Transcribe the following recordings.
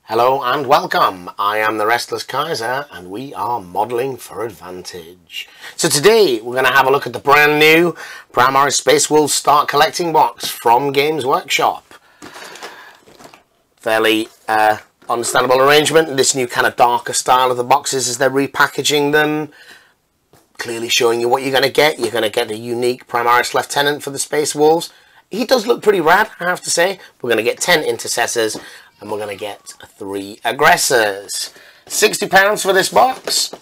Hello and welcome. I am the Restless Kaiser and we are modelling for advantage. So today we're going to have a look at the brand new Primaris Space Wolves Start Collecting box from Games Workshop. Fairly understandable arrangement. This new kind of darker style of the boxes as they're repackaging them. Clearly showing you what you're going to get. You're going to get a unique Primaris Lieutenant for the Space Wolves. He does look pretty rad, I have to say. We're going to get 10 Intercessors. And we're going to get 3 Aggressors. £60 for this box.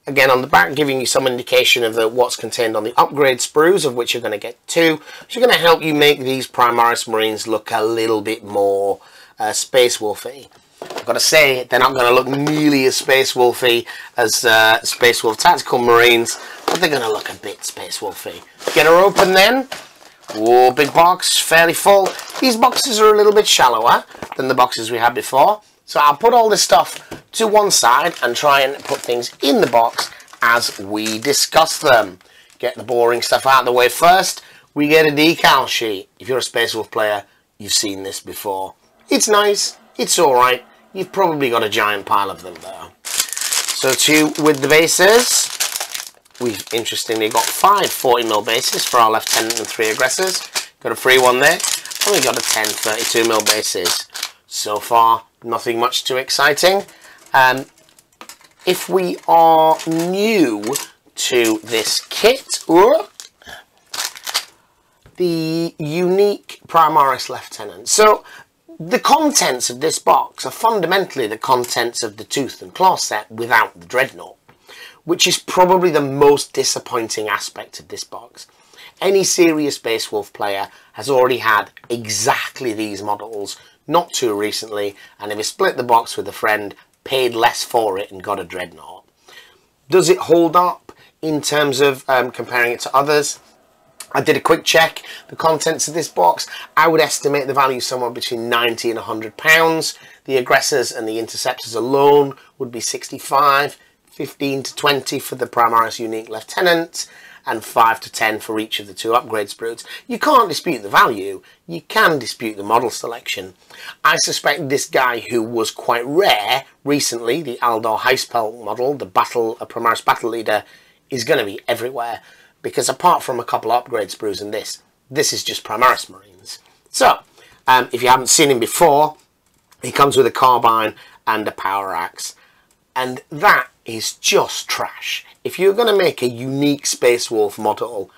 Again, on the back, giving you some indication of what's contained on the upgrade sprues, of which you're going to get 2. Which are going to help you make these Primaris Marines look a little bit more Space Wolfy. I've got to say, they're not going to look nearly as Space Wolfy as Space Wolf Tactical Marines, but they're going to look a bit Space Wolfy. Get her open then. Whoa, big box, fairly full. These boxes are a little bit shallower than the boxes we had before. So I'll put all this stuff to one side and try and put things in the box as we discuss them. Get the boring stuff out of the way first. We get a decal sheet. If you're a Space Wolf player, you've seen this before. It's nice, it's alright. You've probably got a giant pile of them though. So with the bases. We've interestingly got 5 40mm bases for our Lieutenant and 3 Aggressors. Got a free one there. And we got a 10 32mm bases. So far, nothing much too exciting. If we are new to this kit, the unique Primaris Lieutenant. So, the contents of this box are fundamentally the contents of the Tooth and Claw set without the Dreadnought, which is probably the most disappointing aspect of this box. Any serious Space Wolf player has already had exactly these models not too recently, and if you split the box with a friend, paid less for it and got a Dreadnought. Does it hold up in terms of comparing it to others? I did a quick check. The contents of this box, I would estimate the value somewhere between £90 and £100. The Aggressors and the Interceptors alone would be 65. 15 to 20 for the Primaris Unique Lieutenant, and 5 to 10 for each of the 2 upgrade sprues. You can't dispute the value, you can dispute the model selection. I suspect this guy, who was quite rare recently, the Aldor Heispel model, the Primaris Battle Leader, is going to be everywhere, because apart from a couple of upgrade sprues and this is just Primaris Marines. So, if you haven't seen him before, he comes with a carbine and a power axe, and that is just trash. If you're going to make a unique Space Wolf model,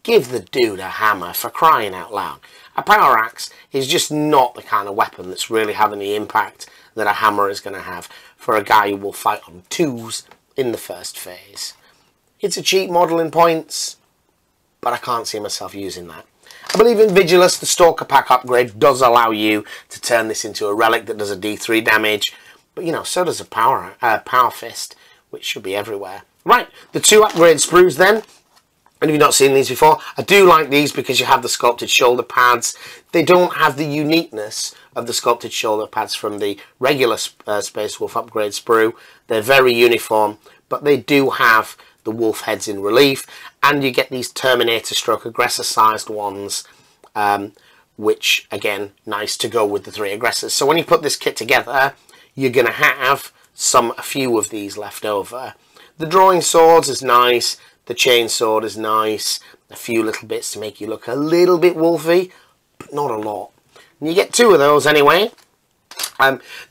give the dude a hammer, for crying out loud. A power axe is just not the kind of weapon that's really having the impact that a hammer is going to have for a guy who will fight on 2s in the first phase. It's a cheap model in points, but I can't see myself using that. I believe in Vigilus, the Stalker Pack upgrade does allow you to turn this into a relic that does a D3 damage, but you know, so does a power fist, which should be everywhere. Right, the 2 upgrade sprues then. And if you've not seen these before, I do like these because you have the sculpted shoulder pads. They don't have the uniqueness of the sculpted shoulder pads from the regular Space Wolf upgrade sprue. They're very uniform, but they do have the wolf heads in relief, and you get these Terminator stroke Aggressor sized ones, which again, nice to go with the 3 Aggressors. So when you put this kit together, you're going to have a few of these left over. The drawing swords is nice, the chain sword is nice, a few little bits to make you look a little bit wolfy, but not a lot. And you get 2 of those anyway.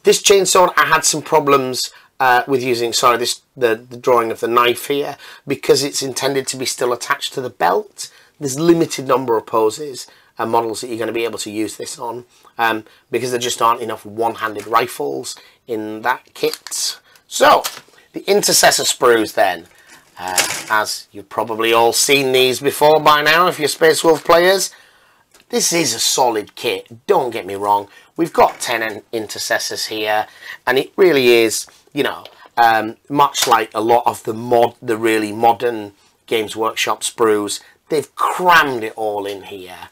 This chain sword, I had some problems with using, the drawing of the knife here, because it's intended to be still attached to the belt. There's limited number of poses and models that you're going to be able to use this on, because there just aren't enough one-handed rifles in that kit. So, the Intercessor Sprues then. As you've probably all seen these before by now if you're Space Wolf players. This is a solid kit, don't get me wrong. We've got 10 Intercessors here, and it really is, you know, much like a lot of the really modern Games Workshop sprues, they've crammed it all in here.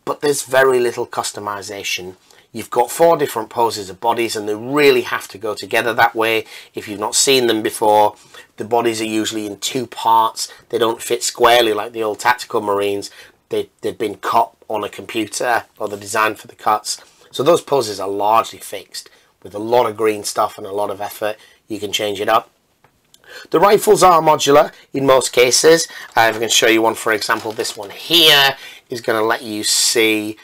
But there's very little customization. You've got 4 different poses of bodies, and they really have to go together that way. If you've not seen them before, the bodies are usually in 2 parts. They don't fit squarely like the old Tactical Marines. They've been cut on a computer, or they're designed for the cuts. So those poses are largely fixed, with a lot of green stuff and a lot of effort, you can change it up. The rifles are modular in most cases. If I can show you one, for example, this one here is going to let you see,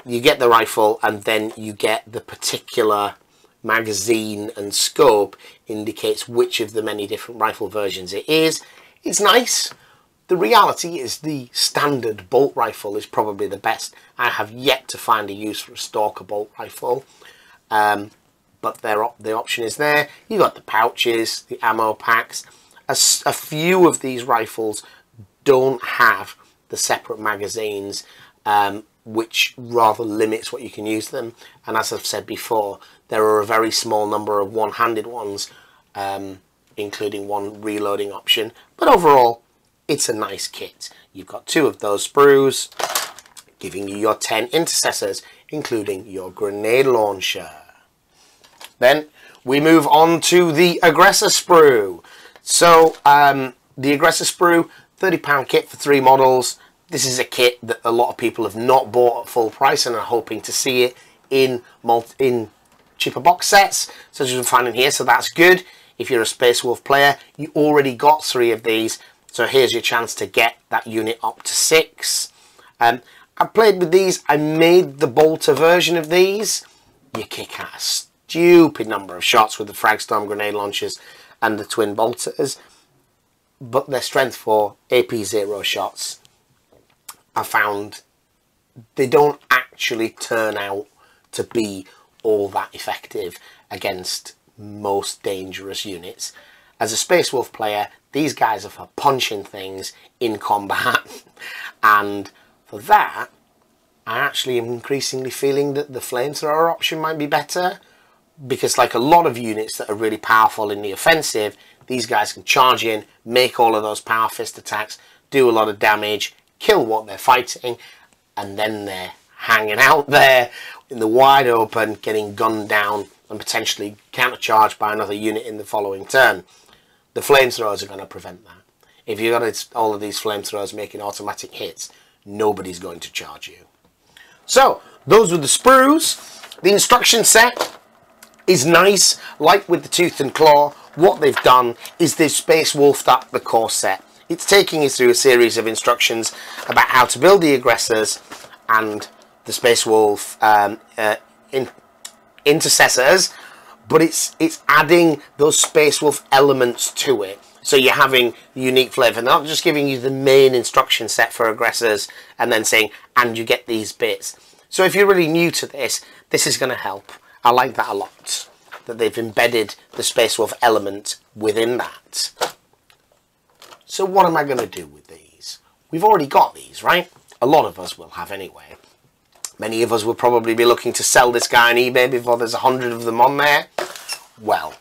you get the rifle and then you get the particular magazine and scope indicates which of the many different rifle versions it is. It's nice. The reality is the standard bolt rifle is probably the best. I have yet to find a use for a stalker bolt rifle. But the option is there. You've got the pouches, the ammo packs. A few of these rifles don't have the separate magazines, which rather limits what you can use them. And as I've said before, there are a very small number of one-handed ones, including one reloading option. But overall, it's a nice kit. You've got 2 of those sprues, giving you your 10 intercessors, including your grenade launcher. Then we move on to the Aggressor Sprue. So the Aggressor Sprue, £30 kit for 3 models. This is a kit that a lot of people have not bought at full price and are hoping to see it in cheaper box sets, such as we're finding here. So that's good. If you're a Space Wolf player, you already got 3 of these. So here's your chance to get that unit up to 6. I played with these. I made the bolter version of these. You kick out a stupid number of shots with the Fragstorm grenade launchers and the twin bolters, but their strength for AP0 shots, I found they don't actually turn out to be all that effective against most dangerous units. As a Space Wolf player, these guys are for punching things in combat, and for that I actually am increasingly feeling that the flamethrower option might be better, because like a lot of units that are really powerful in the offensive, these guys can charge in, make all of those power fist attacks, do a lot of damage, kill what they're fighting, and then they're hanging out there in the wide open, getting gunned down and potentially countercharged by another unit in the following turn. The flamethrowers are going to prevent that. If you've got all of these flamethrowers making automatic hits, nobody's going to charge you. So, those were the sprues. The instruction set is nice. Like with the Tooth and Claw, what they've done is they've Space Wolfed up the core set. It's taking you through a series of instructions about how to build the Aggressors and the Space Wolf Intercessors, but it's adding those Space Wolf elements to it. So you're having the unique flavour, not just giving you the main instruction set for Aggressors and then saying, and you get these bits. So if you're really new to this, this is going to help. I like that a lot, that they've embedded the Space Wolf element within that. So what am I going to do with these? We've already got these, right? A lot of us will have anyway. Many of us will probably be looking to sell this guy on eBay before there's 100 of them on there. Well,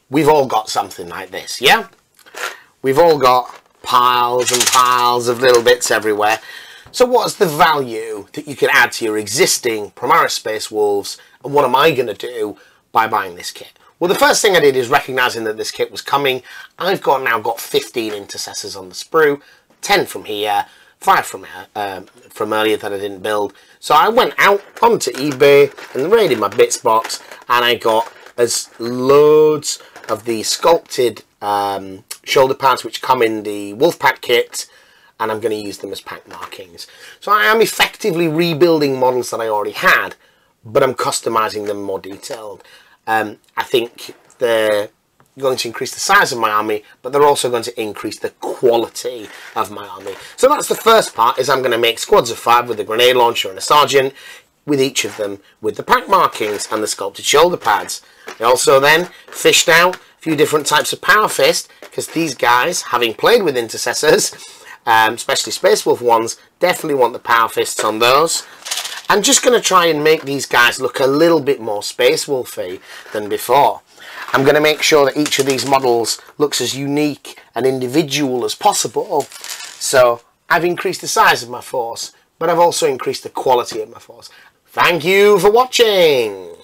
we've all got something like this, yeah? We've all got piles and piles of little bits everywhere. So what's the value that you can add to your existing Primaris Space Wolves, and what am I going to do by buying this kit? Well, the first thing I did is recognising that this kit was coming. I've now got 15 Intercessors on the sprue, 10 from here, 5 from earlier that I didn't build. So I went out onto eBay and raided my bits box, and I got loads of the sculpted shoulder pads which come in the Wolfpack kit, and I'm going to use them as pack markings. So I am effectively rebuilding models that I already had, but I'm customizing them more detailed. I think they're going to increase the size of my army, but they're also going to increase the quality of my army. So that's the first part, is I'm going to make squads of 5 with a grenade launcher and a sergeant, with each of them with the pack markings and the sculpted shoulder pads. I also then fished out a few different types of power fist, because these guys, having played with Intercessors, especially Space Wolf ones, definitely want the power fists on those. I'm just going to try and make these guys look a little bit more Space Wolfy than before. I'm going to make sure that each of these models looks as unique and individual as possible. So I've increased the size of my force, but I've also increased the quality of my force. Thank you for watching.